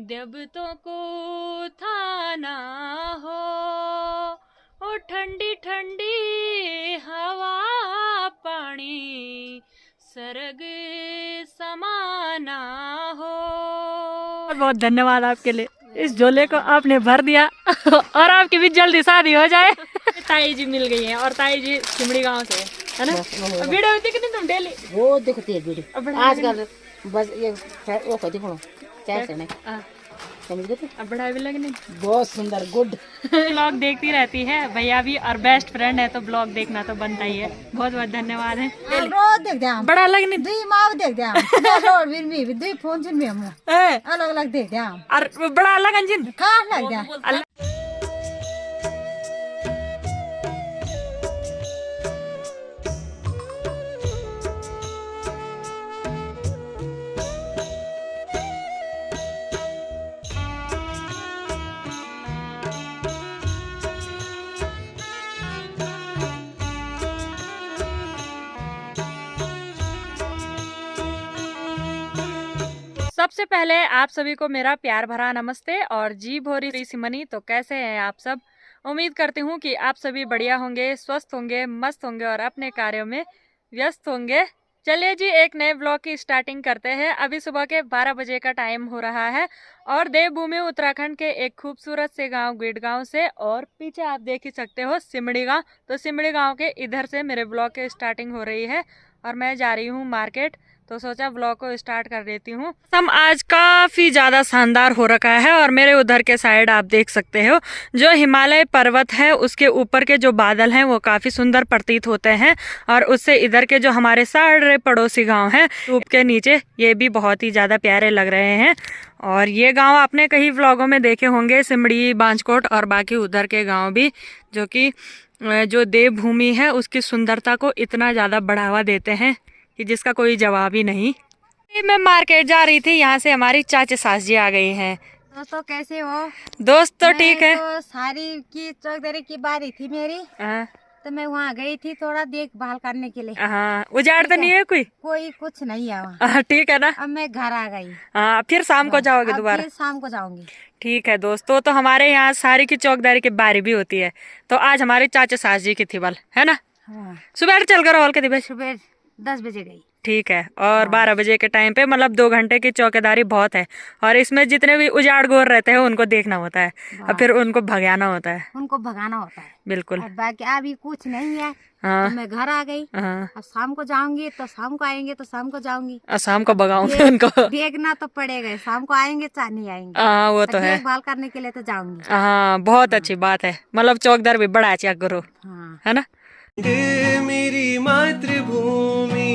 देवतों को था ना हो, ओ ठंडी ठंडी हवा पानी सरग समाना हो। बहुत बहुत धन्यवाद आपके लिए, इस झोले को आपने भर दिया और आपकी भी जल्दी शादी हो जाए। ताई जी मिल गई हैं और ताई जी सिमड़ी गांव से है ना। वीडियो देखती तुम डेली? वो देखती है वीडियो आजकल, बस ये वो कहती हूँ चाय से नहीं समझ गए। अब बड़ा भी लगने बहुत सुंदर गुड ब्लॉग देखती रहती है भैया भी, और बेस्ट फ्रेंड है तो ब्लॉग देखना तो बनता ही है। बहुत बहुत धन्यवाद है। रोज देख दे हम बड़ा लगने दुई माव देख दे हम और भी दुई फोन जिन में हम अलग अलग देख दे हम और बड़ा लगन जिन का लग दे। सबसे पहले आप सभी को मेरा प्यार भरा नमस्ते और जी भोरी सिमनी। तो कैसे हैं आप सब? उम्मीद करती हूँ कि आप सभी बढ़िया होंगे, स्वस्थ होंगे, मस्त होंगे और अपने कार्यों में व्यस्त होंगे। चलिए जी, एक नए ब्लॉग की स्टार्टिंग करते हैं। अभी सुबह के 12 बजे का टाइम हो रहा है और देवभूमि उत्तराखंड के एक खूबसूरत से गांव गिड गांव से, और पीछे आप देख ही सकते हो सिमड़ी गांव। तो सिमड़ी गांव के इधर से मेरे ब्लॉग की स्टार्टिंग हो रही है और मैं जा रही हूँ मार्केट। तो सोचा ब्लॉग को स्टार्ट कर देती हूँ। मौसम आज काफी ज्यादा शानदार हो रखा है और मेरे उधर के साइड आप देख सकते हो जो हिमालय पर्वत है उसके ऊपर के जो बादल हैं वो काफी सुंदर प्रतीत होते हैं, और उससे इधर के जो हमारे सारे पड़ोसी गांव हैं धूप के नीचे ये भी बहुत ही ज्यादा प्यारे लग रहे हैं। और ये गांव आपने कई व्लॉगों में देखे होंगे, सिमड़ी, बांजकोट और बाकी उधर के गाँव भी, जो कि जो देवभूमि है उसकी सुंदरता को इतना ज्यादा बढ़ावा देते हैं कि जिसका कोई जवाब ही नहीं। मैं मार्केट जा रही थी, यहाँ से हमारी चाची सास जी आ गई हैं। दोस्तों कैसे हो? दोस्त तो ठीक है। तो सारी की चौधरी की बारी थी मेरी, तो मैं वहाँ गई थी थोड़ा देखभाल करने के लिए। हाँ, उजाड़ तो नहीं है कोई कुछ नहीं है वहाँ। ठीक है ना। अब मैं घर आ गई। हाँ, फिर शाम को जाओगे दोबारा? फिर शाम को जाऊंगी। ठीक है दोस्तों, तो हमारे यहाँ सारी की चौकीदारी की बारी भी होती है, तो आज हमारी चाचा सास जी की थी बल, है ना। हाँ। सुबह चल कर हॉल के सुबह 10 बजे गई। ठीक है, और 12 बजे के टाइम पे मतलब 2 घंटे की चौकीदारी बहुत है, और इसमें जितने भी उजाड़ गोर रहते हैं उनको देखना होता है और फिर उनको भगाना होता है। बिल्कुल। और बाकी अभी कुछ नहीं है। हाँ। तो मैं घर आ गई। हाँ। अब शाम को जाऊंगी तो शाम को आएंगे तो शाम को जाऊंगी। शाम को भगाऊंगे उनको। देखना तो पड़ेगा, शाम को आएंगे चाहे नहीं आएंगे। हाँ वो तो है, देखभाल करने के लिए तो जाऊंगी। हाँ बहुत अच्छी बात है, मतलब चौकीदार भी बड़ा अच्छा करो। हाँ। है ना। मेरी मातृभूमि,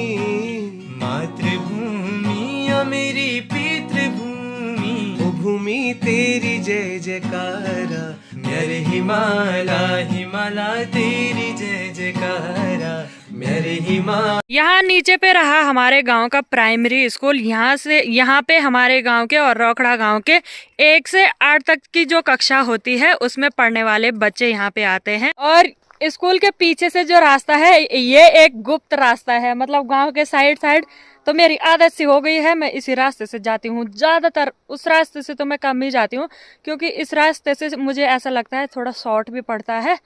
मातृभूमि या मेरी पितृभूमि, ओ भूमि तेरी जय जयकारा, मेरे हिमालय हिमालय तेरी जय जयकारा, मेरे हिमालय। यहाँ नीचे पे रहा हमारे गांव का प्राइमरी स्कूल। यहाँ पे हमारे गांव के और रोकड़ा गांव के 1 से 8 तक की जो कक्षा होती है उसमें पढ़ने वाले बच्चे यहाँ पे आते हैं। और स्कूल के पीछे से जो रास्ता है ये एक गुप्त रास्ता है, मतलब गांव के साइड तो मेरी आदत सी हो गई है, मैं इसी रास्ते से जाती हूँ ज्यादातर। उस रास्ते से तो मैं कम ही जाती हूँ क्योंकि इस रास्ते से मुझे ऐसा लगता है थोड़ा शॉर्ट भी पड़ता है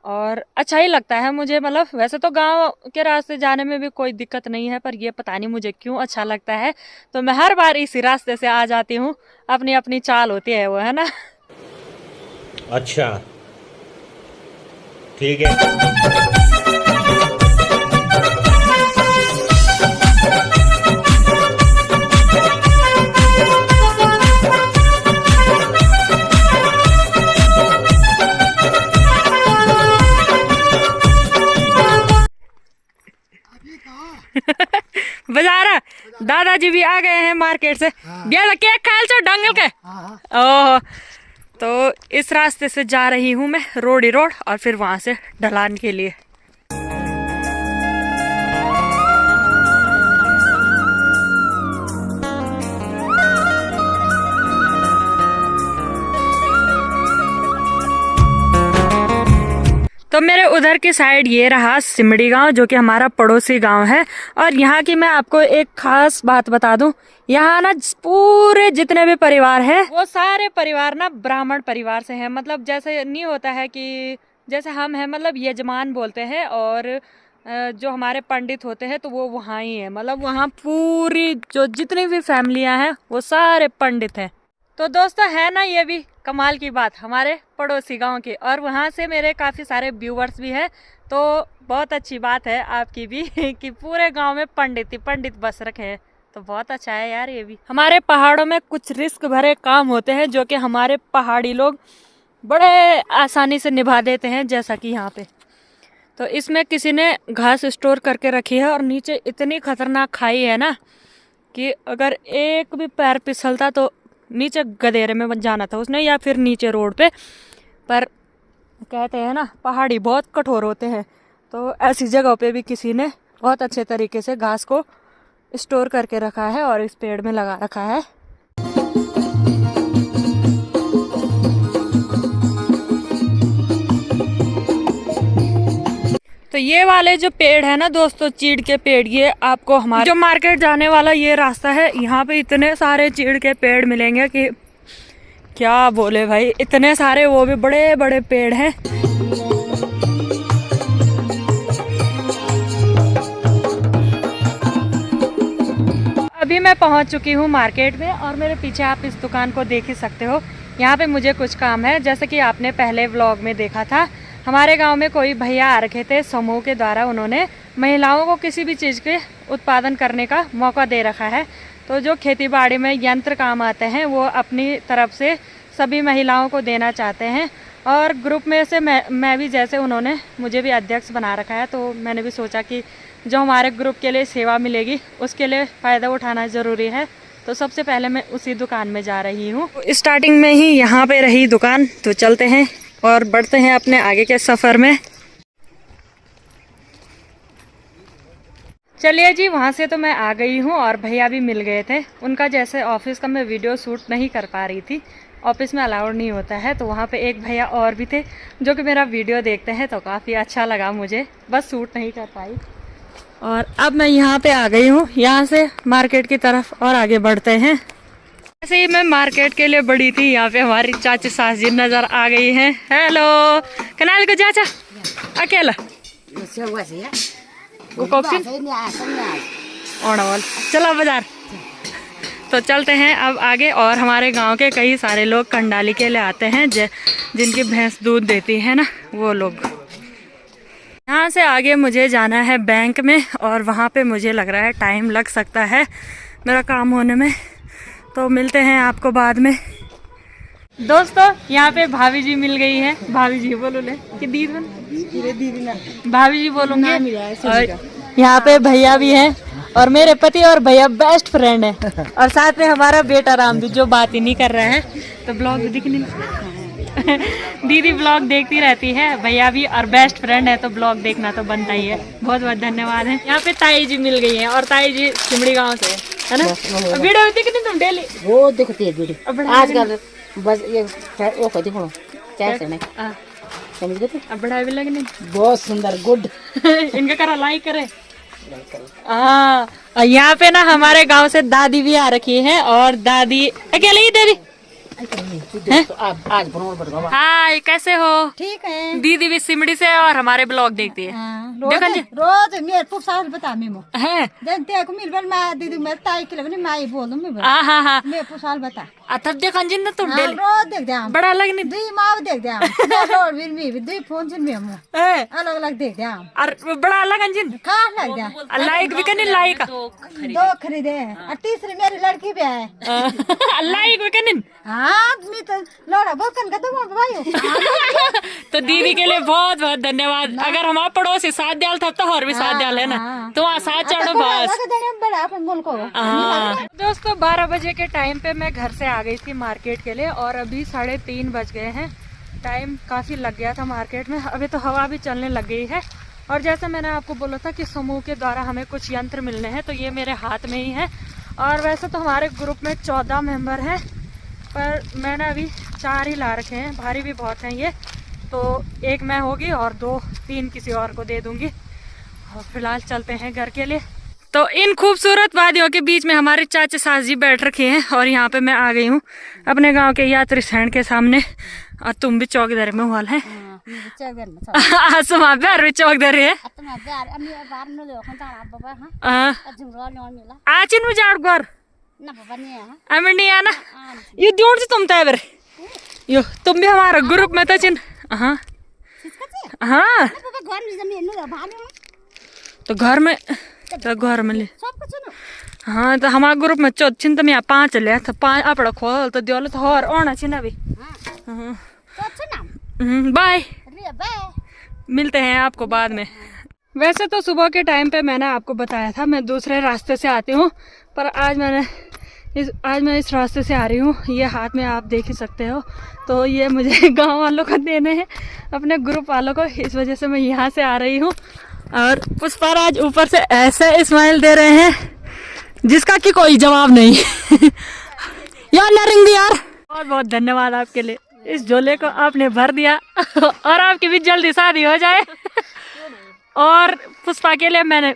और अच्छा ही लगता है मुझे। मतलब वैसे तो गांव के रास्ते जाने में भी कोई दिक्कत नहीं है, पर ये पता नहीं मुझे क्यों अच्छा लगता है, तो मैं हर बार इसी रास्ते से आ जाती हूँ। अपनी अपनी चाल होती है वो, है ना। अच्छा ठीक है। बाजारा दादाजी भी आ गए हैं मार्केट से। केक खाल चो डंगल के। ओह, तो इस रास्ते से जा रही हूँ मैं रोड और फिर वहां से ढलान के लिए। तो मेरे उधर की साइड ये रहा सिमड़ी गांव, जो कि हमारा पड़ोसी गांव है। और यहाँ की मैं आपको एक खास बात बता दूं, यहाँ ना पूरे जितने भी परिवार हैं वो सारे परिवार ना ब्राह्मण परिवार से हैं। मतलब जैसे नहीं होता है कि जैसे हम हैं, मतलब यजमान बोलते हैं, और जो हमारे पंडित होते हैं तो वो वहाँ ही है। मतलब वहाँ पूरी जो जितनी भी फैमिलियाँ हैं वो सारे पंडित हैं। तो दोस्तों है ना ये भी कमाल की बात हमारे पड़ोसी गांव की, और वहाँ से मेरे काफ़ी सारे व्यूवर्स भी हैं। तो बहुत अच्छी बात है आपकी भी कि पूरे गांव में पंडित बस रखे हैं। तो बहुत अच्छा है यार ये भी। हमारे पहाड़ों में कुछ रिस्क भरे काम होते हैं जो कि हमारे पहाड़ी लोग बड़े आसानी से निभा देते हैं, जैसा कि यहाँ पे। तो इसमें किसी ने घास स्टोर करके रखी है, और नीचे इतनी खतरनाक खाई है ना कि अगर एक भी पैर फिसलता तो नीचे गधेरे में जाना था उसने, या फिर नीचे रोड पे। पर कहते हैं ना पहाड़ी बहुत कठोर होते हैं, तो ऐसी जगहों पे भी किसी ने बहुत अच्छे तरीके से घास को स्टोर करके रखा है और इस पेड़ में लगा रखा है। तो ये वाले जो पेड़ है ना दोस्तों, चीड़ के पेड़, ये आपको हमारे जो मार्केट जाने वाला ये रास्ता है, यहाँ पे इतने सारे चीड़ के पेड़ मिलेंगे कि क्या बोले भाई, इतने सारे, वो भी बड़े बड़े पेड़ हैं। अभी मैं पहुँच चुकी हूँ मार्केट में, और मेरे पीछे आप इस दुकान को देख ही सकते हो। यहाँ पे मुझे कुछ काम है, जैसे कि आपने पहले व्लॉग में देखा था। हमारे गांव में कोई भैया आ रखे थे समूह के द्वारा, उन्होंने महिलाओं को किसी भी चीज़ के उत्पादन करने का मौका दे रखा है। तो जो खेती बाड़ी में यंत्र काम आते हैं वो अपनी तरफ से सभी महिलाओं को देना चाहते हैं, और ग्रुप में से मैं भी, जैसे उन्होंने मुझे भी अध्यक्ष बना रखा है, तो मैंने भी सोचा कि जो हमारे ग्रुप के लिए सेवा मिलेगी उसके लिए फ़ायदा उठाना ज़रूरी है। तो सबसे पहले मैं उसी दुकान में जा रही हूँ। स्टार्टिंग में ही यहाँ पे रही दुकान, तो चलते हैं और बढ़ते हैं अपने आगे के सफ़र में। चलिए जी, वहाँ से तो मैं आ गई हूँ और भैया भी मिल गए थे। उनका जैसे ऑफिस का मैं वीडियो शूट नहीं कर पा रही थी, ऑफिस में अलाउड नहीं होता है, तो वहाँ पे एक भैया और भी थे जो कि मेरा वीडियो देखते हैं, तो काफ़ी अच्छा लगा मुझे, बस शूट नहीं कर पाई। और अब मैं यहाँ पे आ गई हूँ, यहाँ से मार्केट की तरफ और आगे बढ़ते हैं। ऐसे ही मैं मार्केट के लिए बड़ी थी, यहाँ पे हमारी चाची सास जी नजर आ गई हैं। हेलो कनाल को चाचा अकेला चलो बाजार। तो चलते हैं अब आगे, और हमारे गांव के कई सारे लोग कंडाली के लिए आते हैं, जिनकी भैंस दूध देती है ना, वो लोग। यहाँ से आगे मुझे जाना है बैंक में, और वहाँ पे मुझे लग रहा है टाइम लग सकता है मेरा काम होने में, तो मिलते हैं आपको बाद में। दोस्तों यहाँ पे भाभी जी मिल गई है। भाभी जी बोलो ले कि दीदी ना भाभी जी बोलूंगे। और यहाँ पे भैया भी हैं, और मेरे पति और भैया बेस्ट फ्रेंड है, और साथ में हमारा बेटा राम भी, जो बात ही नहीं कर रहा है। तो ब्लॉग दिखने दीदी ब्लॉग देखती रहती है, भैया भी, और बेस्ट फ्रेंड है तो ब्लॉग देखना तो बनता ही है। बहुत बहुत धन्यवाद है। यहाँ पे ताई जी मिल गई है, और ताई जी सिमड़ी गांव से है ना। वीडियो देखती तुम डेली? वो देखती है वीडियो आजकल, बस ये वो कहती हूँ कैसे नहीं समझ गए। अब बढ़ाई भी लगनी बहुत सुंदर, गुड। इनका करा लाइक करे। हाँ, यहाँ पे ना हमारे गांव से दादी भी आ रखी है, और दादी अकेले ही दीदी। हाय, कैसे हो? ठीक है। दीदी भी सिमड़ी से और हमारे ब्लॉग देखती है। रोज मेरे पुरसाल बता मेमो है जनते को मिलबल मैं दीदी मेरे ताई के लगने मैं बोलूं मैं हाँ हाँ मेरे पुरसाल बता तब देखन जिन तुम डेली रोज देख दे बड़ा लगने दुई माव देख दे रोड बिल में दुई फोन जिन में अलग अलग देख दे और बड़ा लगन जिन का लग दे लाइक भी करने लाइक दो खरीदे, और तीसरी मेरी लड़की भी है लाइक भी करने। हाँ मैं तो लोड़ा बोकन का तो भाई। तो दीदी के लिए बहुत बहुत धन्यवाद। अगर हमारे पड़ोसी साथ दियाल था तो और भी साथ दियाल है ना, तो वहाँ साथ चढ़ो बस। दोस्तों 12 बजे के टाइम पे मैं घर से आ गई थी मार्केट के लिए, और अभी 3:30 बज गए हैं। टाइम काफ़ी लग गया था मार्केट में। अभी तो हवा भी चलने लग गई है, और जैसे मैंने आपको बोला था कि समूह के द्वारा हमें कुछ यंत्र मिलने हैं, तो ये मेरे हाथ में ही है। और वैसे तो हमारे ग्रुप में 14 मेंबर हैं, पर मैंने अभी 4 ही ला रखे हैं, भारी भी बहुत हैं ये। तो एक मैं होगी और 2-3 किसी और को दे दूंगी। और फिलहाल चलते हैं घर के लिए। तो इन खूबसूरत वादियों के बीच में हमारे चाचा सास जी बैठ रखे हैं और यहाँ पे मैं आ गई हूँ अपने गांव के यात्री स्टैंड के सामने। और तुम भी चौकीदारी में हुआ है। वहाँ पे भी चौकीदारी है। आचिन में जाड़ गोर अमिर नहीं आना ये ड्यूंड से तुम तैबर यो तुम भी हमारा ग्रुप में तो चिन। हाँ हाँ तो घर में ले। हाँ तो हमारे ग्रुप में चिन तो मैं 5 ले तो 5 अपना खोल तो दियो तो और आना चिन अभी। बाय मिलते हैं आपको बाद में। वैसे तो सुबह के टाइम पे मैंने आपको बताया था मैं दूसरे रास्ते से आती हूँ, पर आज मैं इस रास्ते से आ रही हूँ। ये हाथ में आप देख ही सकते हो। तो ये मुझे गांव वालों को देने हैं, अपने ग्रुप वालों को, इस वजह से मैं यहाँ से आ रही हूँ। और पुष्पाराज ऊपर से ऐसे स्माइल दे रहे हैं जिसका कि कोई जवाब नहीं। यार नरेंद्र यार बहुत बहुत धन्यवाद आपके लिए, इस झोले को आपने भर दिया और आपकी भी जल्दी शादी हो जाए। और पुष्पा के लिए मैंने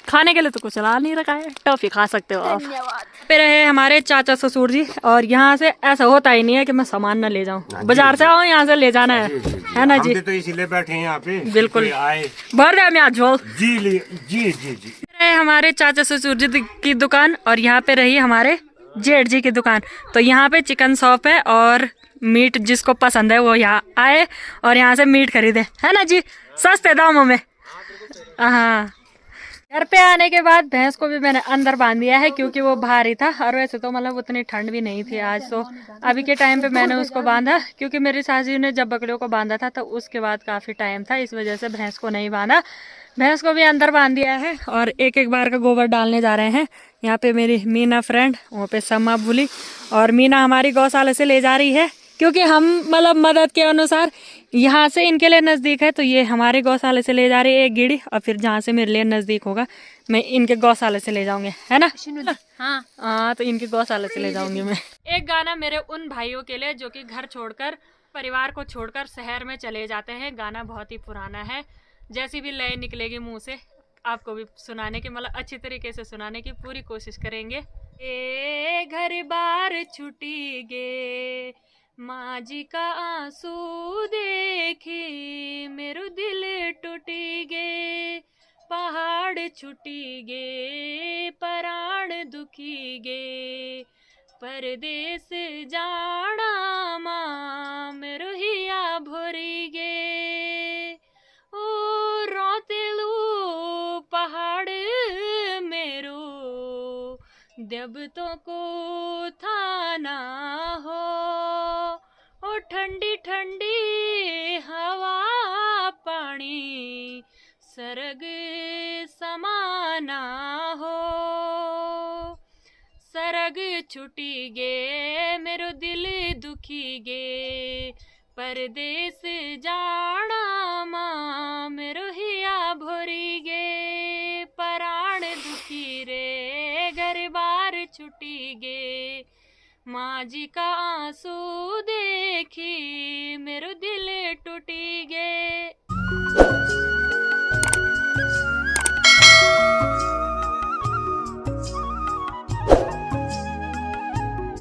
खाने के लिए तो कुछ ला नहीं रखा है, टॉफी खा सकते हो आप। पे रहे हमारे चाचा ससुर जी। और यहाँ से ऐसा होता ही नहीं है कि मैं सामान न ले जाऊँ, बाजार से आओ यहाँ से ले जाना है ना जी। तो इसीलिए बैठे हैं यहाँ पे, बिल्कुल आए भर दे मैं झोल। जी जी जी जी। हमारे चाचा ससुर जी की दुकान और यहाँ पे रही हमारे जेठ जी की दुकान। तो यहाँ पे चिकन शॉप है और मीट जिसको पसंद है वो यहाँ आए और यहाँ से मीट खरीदे, है ना जी, सस्ते दामों में। हाँ घर पे आने के बाद भैंस को भी मैंने अंदर बांध दिया है क्योंकि वो भारी था। और वैसे तो मतलब उतनी ठंड भी नहीं थी आज। तो अभी के टाइम पे मैंने उसको बांधा क्योंकि मेरी सासी ने जब बकरियों को बांधा था तो उसके बाद काफ़ी टाइम था, इस वजह से भैंस को नहीं बांधा। भैंस को भी अंदर बांध दिया है और एक एक बार का गोबर डालने जा रहे हैं। यहाँ पे मेरी मीना फ्रेंड, वहाँ पे समा भूली, और मीना हमारी गौशाला से ले जा रही है क्योंकि हम मतलब मदद के अनुसार यहाँ से इनके लिए नज़दीक है तो ये हमारे गौशाला से ले जा रही है एक गिड़ी, और फिर जहाँ से मेरे लिए नज़दीक होगा मैं इनके गौशाला से ले जाऊंगी, है ना। हाँ तो इनके गौशाला से ले जाऊंगी मैं। एक गाना मेरे उन भाइयों के लिए जो कि घर छोड़कर, परिवार को छोड़कर शहर में चले जाते हैं। गाना बहुत ही पुराना है, जैसी भी लय निकलेगी मुँह से आपको भी सुनाने की, मतलब अच्छी तरीके से सुनाने की पूरी कोशिश करेंगे। ए घर बार छुटी गे, माँ जी का आंसू देखी, मेरो दिल टूटी गे, पहाड़ छुटी गे, प्राण दुखी गे, परदेस जाना माँ मेरो हिया भोरी गे, ओ रोतेलू पहाड़ मेरो, जब तो को थाना हो, ओ ठंडी ठंडी हवा पानी, सरग समाना हो, सरग छुटी गे, मेरो दिल दुखी गे, परदेस जाना माँ मेरो हिया भोरी गे, प्राण दुखी रे घर बार छुटी गे, माँ जी का आंसू देखी मेरो